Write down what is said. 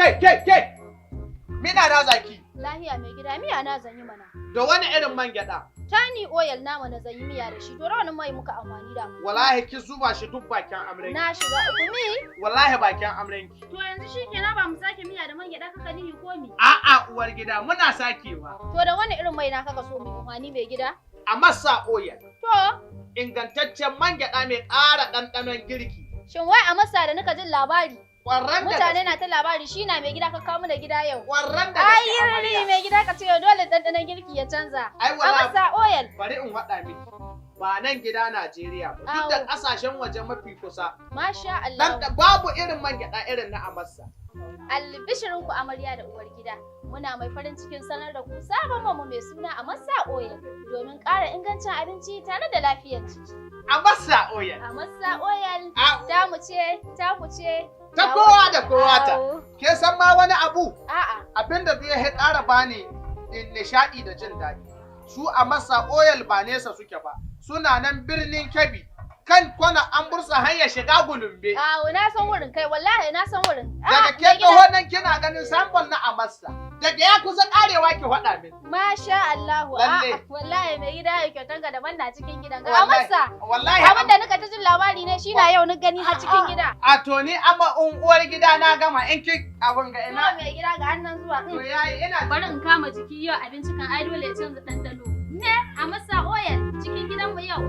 Ke! Mina na zaki. Lahiya mai gida miya na zanyi mana. Da wani irin man gyada? Tani oil nama na zanyi miya da shi. To rawanin mai muka amfani da mu. Wallahi ki zuba shi duk bakin amrenki. Na shiga uku mi? Wallahi bakin amrenki. To yanzu shikenan ba mu sake miya da man gyada kaka nihi ko mi? A'a uwar gida muna sakewa. To da wani irin mai na kaka so mu amfani mai gida? A masa oil. To Ingantaccen man gyada mai ƙara ɗanɗanon girki. shin wai a masa da nika jin labari? Ƙwarran da Mutane na ta labari shi na mai gida ka kawo mana gida yau. Ƙwarran da Ai gaske amarya. yiri mai gida ka ce dole ɗanɗanon girki ya canza. Ai A wala masa oil. bari in waɗa miki. Ba nan gida Najeriya ba. Duk da ƙasashen waje mafi kusa. Masha Dan Allah. babu irin man gyada irin na Amassa. Albishirin ku amarya da uwar gida. Muna mai farin cikin sanar da ku sabon mamu mai suna a masa oil domin ƙara ingancin abinci tare da lafiyar jiki. Amassa oil. A masa oil A- ta mu ce, ta ku ce. Ta kowa da kowa ta. Au. Ke san ma wani abu? A'a, Abinda zai ƙara bani nishaɗi da jin daɗi. Su a masa oil ba nesa suke ba. Suna nan birnin Kebbi. Kan kwana an bursa hanyar shiga Gulumbe. au na san wurin kai wallahi na san wurin. Daga A'a, ke mai gida. taho nan kina ganin sambol na Amassa. Daga ya kusa ƙarewa ki faɗa min. Masha Allahu. Lalle. A'a, wallahi mai gida ya kyautar ga daban na cikin gidan ga. A Wallahi- masa. Wallahi Abin da nika ta jin labari ne shi na yau ni gani har cikin gida. a to ni amma uwar gida na gama in ki abin ga Ina ina. mai gida ga hannun zuwa. To yayi ina Bari in kama jiki yau abinci kan ai dole ya canza ɗanɗano. Ne a masa oil cikin gidanmu yau.